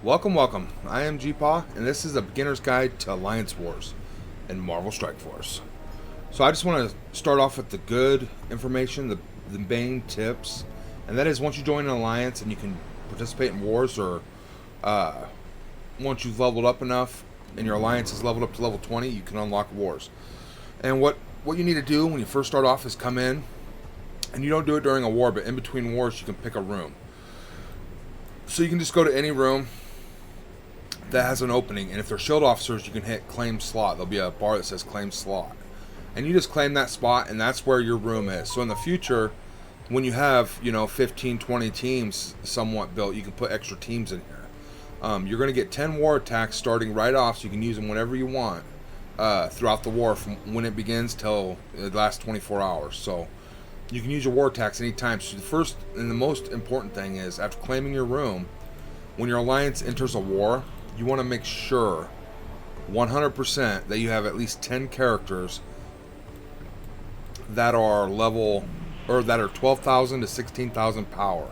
Welcome, welcome. I am GPaw, and this is a beginner's guide to Alliance Wars in Marvel Strike Force. So I just want to start off with the good information, the main tips, and that is once you join an alliance and you can participate in wars, or once you've leveled up enough and your alliance is leveled up to level 20, you can unlock wars. And what you need to do when you first start off is come in, and you don't do it during a war, but in between wars you can pick a room. So you can just go to any room that has an opening, and if they're shield officers, you can hit claim slot. There'll be a bar that says claim slot, and you just claim that spot, and that's where your room is. So in the future, when you have 15 20 teams somewhat built, you can put extra teams in here. You're going to get 10 war attacks starting right off, so you can use them whenever you want throughout the war, from when it begins till the last 24 hours. So you can use your war attacks anytime. So the first and the most important thing is, after claiming your room, when your alliance enters a war, you want to make sure 100% that you have at least 10 characters that are level, or that are 12,000 to 16,000 power.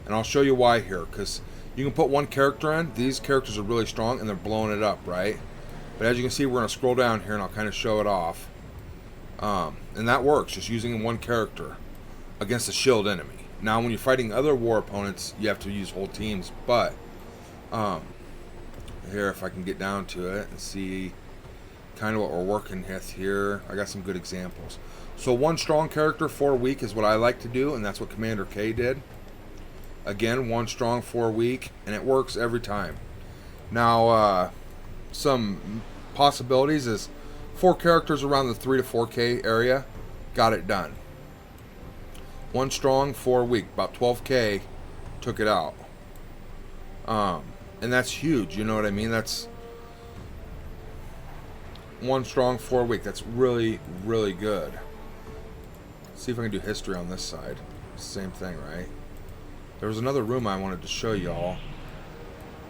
And I'll show you why here, because you can put one character in. These characters are really strong and they're blowing it up, right? But as you can see, we're going to scroll down here and I'll kind of show it off. And that works, just using one character against a shield enemy. Now when you're fighting other war opponents, you have to use whole teams, but here, if I can get down to it and see kind of what we're working with here, I got some good examples. So one strong character, 4 weak is what I like to do, and that's what Commander K did. Again, one strong, 4 weak, and it works every time. Now, some possibilities is 4 characters around the 3 to 4K area, got it done. One strong, 4 weak, about 12K, took it out. And that's huge, you know what I mean? That's one strong, 4 weak. That's really, really good. Let's see if I can do history on this side. Same thing, right? There was another room I wanted to show y'all.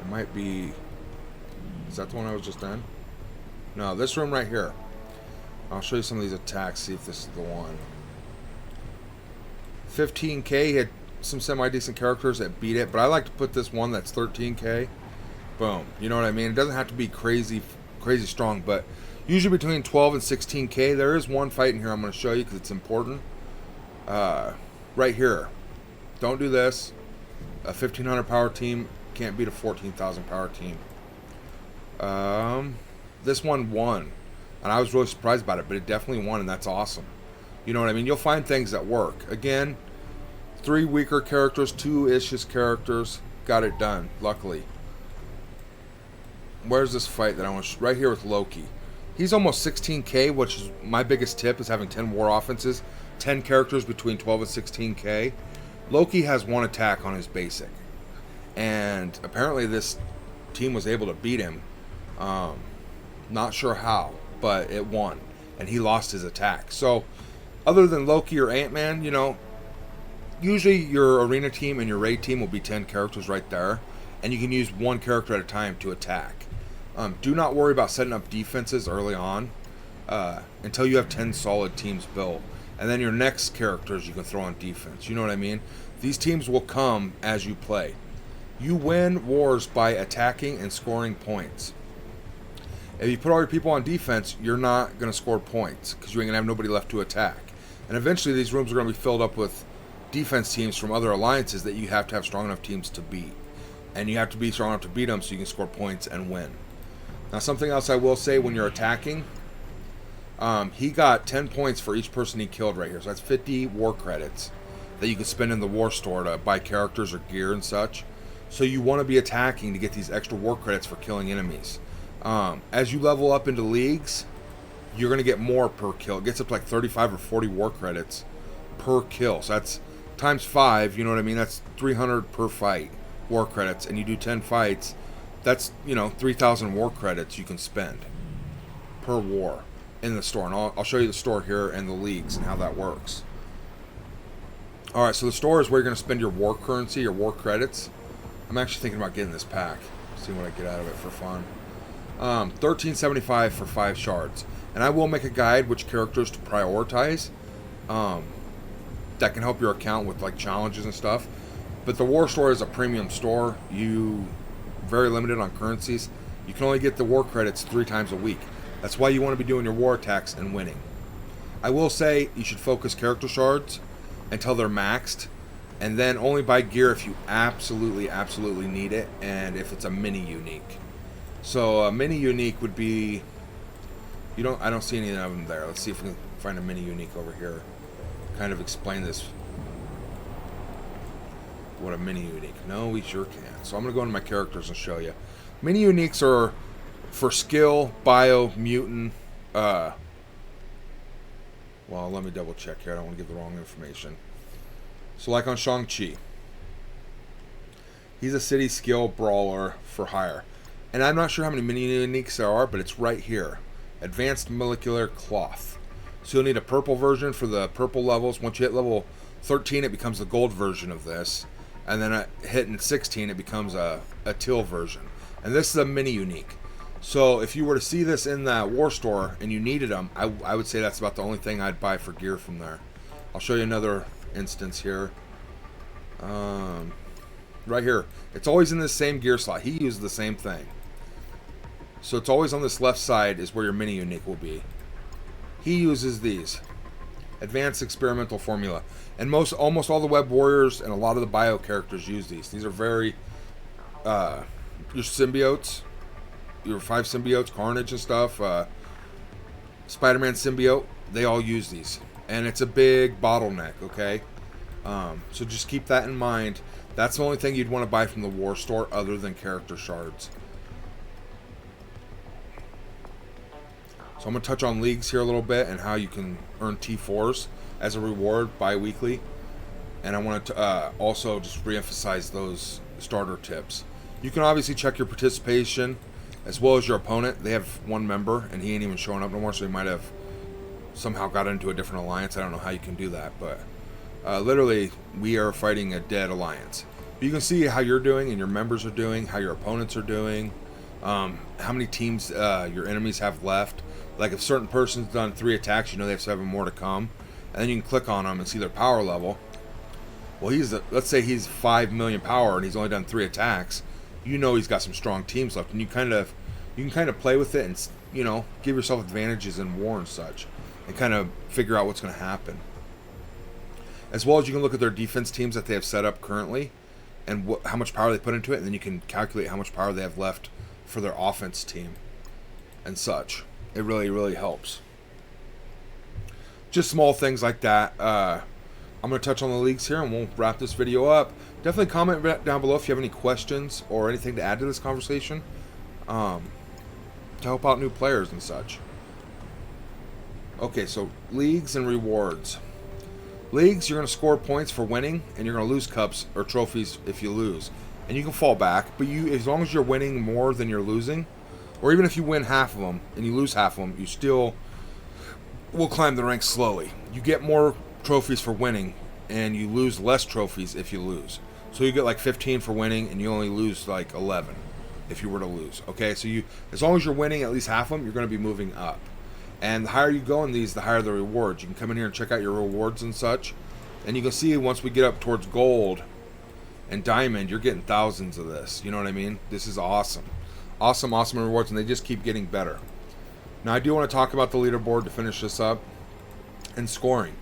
It might be... Is that the one I was just in? No, this room right here. I'll show you some of these attacks, see if this is the one. 15K had some semi-decent characters that beat it, but I like to put this one that's 13K. Boom. You know what I mean? It doesn't have to be crazy strong, but usually between 12 and 16K. There is one fight in here I'm going to show you because it's important. Right here. Don't do this. A 1500 power team can't beat a 14,000 power team. This one won, and I was really surprised about it, but it definitely won, and that's awesome. You know what I mean? You'll find things that work. Again, 3 weaker characters, 2 issues characters, got it done, luckily. Where's this fight that I want to... Right here with Loki. He's almost 16K, which is my biggest tip, is having 10 war offenses, 10 characters between 12 and 16K. Loki has 1 attack on his basic, and apparently this team was able to beat him. Not sure how, but it won, and he lost his attack. So other than Loki or Ant-Man, usually your arena team and your raid team will be 10 characters right there, and you can use 1 character at a time to attack. Do not worry about setting up defenses early on until you have 10 solid teams built, and then your next characters you can throw on defense. You know what I mean? These teams will come as you play. You win wars by attacking and scoring points. If you put all your people on defense, you're not going to score points because you ain't going to have nobody left to attack. And eventually these rooms are going to be filled up with defense teams from other alliances that you have to have strong enough teams to beat. And you have to be strong enough to beat them so you can score points and win. Now, something else I will say when you're attacking, he got 10 points for each person he killed right here. So that's 50 war credits that you can spend in the war store to buy characters or gear and such. So you want to be attacking to get these extra war credits for killing enemies. As you level up into leagues, you're going to get more per kill. It gets up to like 35 or 40 war credits per kill. So that's times 5, you know what I mean? That's 300 per fight, war credits. And you do 10 fights, that's, 3,000 war credits you can spend per war in the store. And I'll show you the store here and the leagues and how that works. Alright, so the store is where you're going to spend your war currency, your war credits. I'm actually thinking about getting this pack. See what I get out of it for fun. $13.75 for 5 shards. And I will make a guide which characters to prioritize. That can help your account with like challenges and stuff. But the war store is a premium store. You very limited on currencies. You can only get the war credits 3 times a week. That's why you want to be doing your war attacks and winning. I will say you should focus character shards until they're maxed, and then only buy gear if you absolutely need it, and if it's a mini unique. So a mini unique would be, I don't see any of them there. Let's see if we can find a mini unique over here. Kind of explain this. What a mini unique. No, we sure can't. So I'm going to go into my characters and show you. Mini uniques are for skill, bio, mutant. Well, let me double check here. I don't want to give the wrong information. So like on Shang-Chi. He's a city skill brawler for hire. And I'm not sure how many mini uniques there are, but it's right here. Advanced molecular cloth. So you'll need a purple version for the purple levels. Once you hit level 13, it becomes the gold version of this. And then hitting 16, it becomes a teal version. And this is a mini unique. So if you were to see this in that war store and you needed them, I would say that's about the only thing I'd buy for gear from there. I'll show you another instance here. Right here. It's always in the same gear slot. He uses the same thing. So it's always on this left side is where your mini unique will be. He uses these. Advanced experimental formula. And almost all the web warriors and a lot of the bio characters use these. These are very your symbiotes. Your 5 symbiotes, Carnage and stuff. Spider-Man symbiote. They all use these. And it's a big bottleneck, okay? So just keep that in mind. That's the only thing you'd want to buy from the war store other than character shards. So I'm going to touch on leagues here a little bit and how you can earn T4s as a reward bi-weekly. And I want to also just re-emphasize those starter tips. You can obviously check your participation as well as your opponent. They have 1 member and he ain't even showing up no more, so he might have somehow got into a different alliance. I don't know how you can do that, but literally we are fighting a dead alliance. But you can see how you're doing and your members are doing, how your opponents are doing, how many teams your enemies have left. Like if a certain person's done 3 attacks, you know they have 7 more to come. And then you can click on them and see their power level. Well, let's say he's 5 million power and he's only done 3 attacks. You know he's got some strong teams left, and you can kind of play with it and give yourself advantages in war and such, and kind of figure out what's going to happen. As well as you can look at their defense teams that they have set up currently, and how much power they put into it, and then you can calculate how much power they have left for their offense team, and such. It really helps. Just small things like that. I'm going to touch on the leagues here and we'll wrap this video up. Definitely comment down below if you have any questions or anything to add to this conversation to help out new players and such. Okay, so leagues and rewards. Leagues, you're going to score points for winning, and you're going to lose cups or trophies if you lose. And you can fall back, but as long as you're winning more than you're losing, or even if you win half of them and you lose half of them, you still will climb the ranks slowly. You get more trophies for winning, and you lose less trophies if you lose. So you get like 15 for winning, and you only lose like 11 if you were to lose. Okay, so as long as you're winning at least half of them, you're going to be moving up. And the higher you go in these, the higher the rewards. You can come in here and check out your rewards and such. And you can see once we get up towards gold and diamond, you're getting thousands of this. You know what I mean? This is awesome. Awesome rewards, and they just keep getting better. Now, I do want to talk about the leaderboard to finish this up and scoring.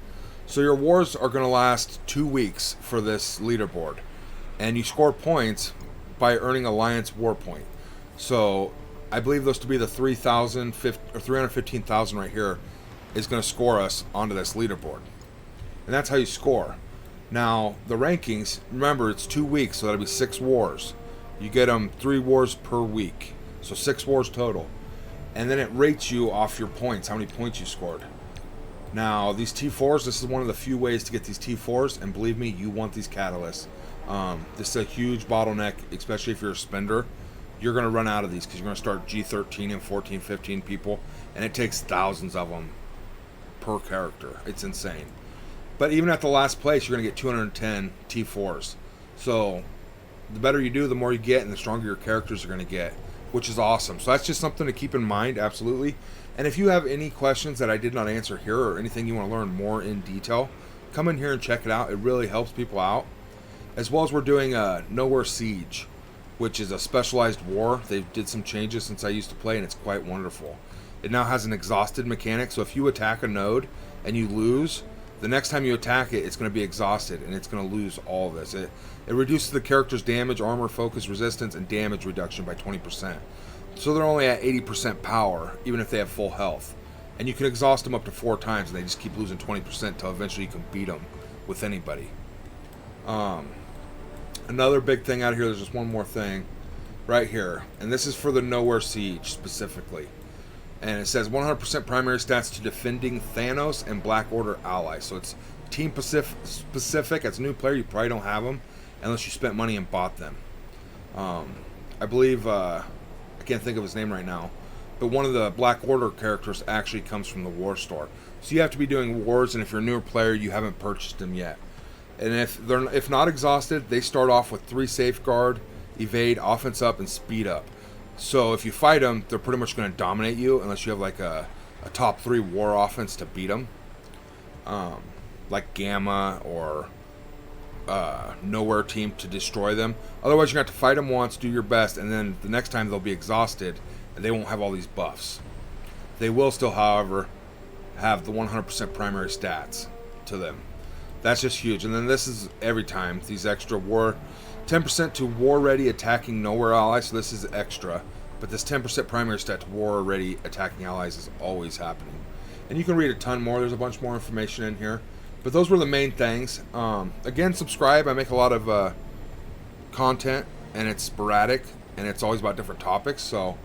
So your wars are going to last 2 weeks for this leaderboard. And you score points by earning Alliance War Point. So I believe those to be the 315,000 right here is going to score us onto this leaderboard. And that's how you score. Now, the rankings, remember, it's 2 weeks, so that'll be 6 wars. You get them 3 wars per week. So 6 wars total. And then it rates you off your points, how many points you scored. Now, these T4s, this is one of the few ways to get these T4s, and believe me, you want these catalysts. This is a huge bottleneck, especially if you're a spender. You're going to run out of these because you're going to start G13 and 14, 15 people, and it takes thousands of them per character. It's insane. But even at the last place, you're going to get 210 T4s. So the better you do, the more you get, and the stronger your characters are going to get, which is awesome. So that's just something to keep in mind, absolutely. And if you have any questions that I did not answer here or anything you want to learn more in detail, come in here and check it out. It really helps people out. As well as we're doing a Nowhere Siege. which is a specialized war. They did some changes since I used to play, and it's quite wonderful. It now has an exhausted mechanic, so if you attack a node and you lose, the next time you attack it, it's going to be exhausted, and it's going to lose all of this. It reduces the character's damage, armor, focus, resistance, and damage reduction by 20%. So they're only at 80% power, even if they have full health. And you can exhaust them up to 4 times, and they just keep losing 20% until eventually you can beat them with anybody. Another big thing out here, there's just one more thing right here, and this is for the Nowhere Siege specifically. And it says 100% primary stats to defending Thanos and Black Order allies. So it's team specific. As a new player, you probably don't have them unless you spent money and bought them. I believe, I can't think of his name right now, but one of the Black Order characters actually comes from the War Store. So you have to be doing wars, and if you're a newer player, you haven't purchased them yet. And if not exhausted, they start off with 3 safeguard, evade, offense up, and speed up. So if you fight them, they're pretty much going to dominate you unless you have like a top 3 war offense to beat them. Like Gamma or Nowhere Team to destroy them. Otherwise, you're going to have to fight them once, do your best, and then the next time they'll be exhausted and they won't have all these buffs. They will still, however, have the 100% primary stats to them. That's just huge. And then this is every time. These extra war... 10% to war-ready attacking Nowhere allies, so this is extra. But this 10% primary stat to war-ready attacking allies is always happening. And you can read a ton more. There's a bunch more information in here. But those were the main things. Again, subscribe. I make a lot of content, and it's sporadic, and it's always about different topics. So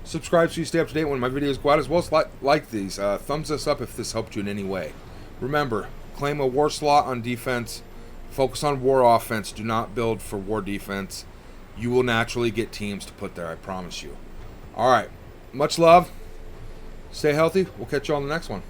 subscribe so you stay up to date when my videos go out, as well as like these. Thumbs this up if this helped you in any way. Remember, claim a war slot on defense. Focus on war offense. Do not build for war defense. You will naturally get teams to put there, I promise you. Alright. Much love. Stay healthy. We'll catch you on the next one.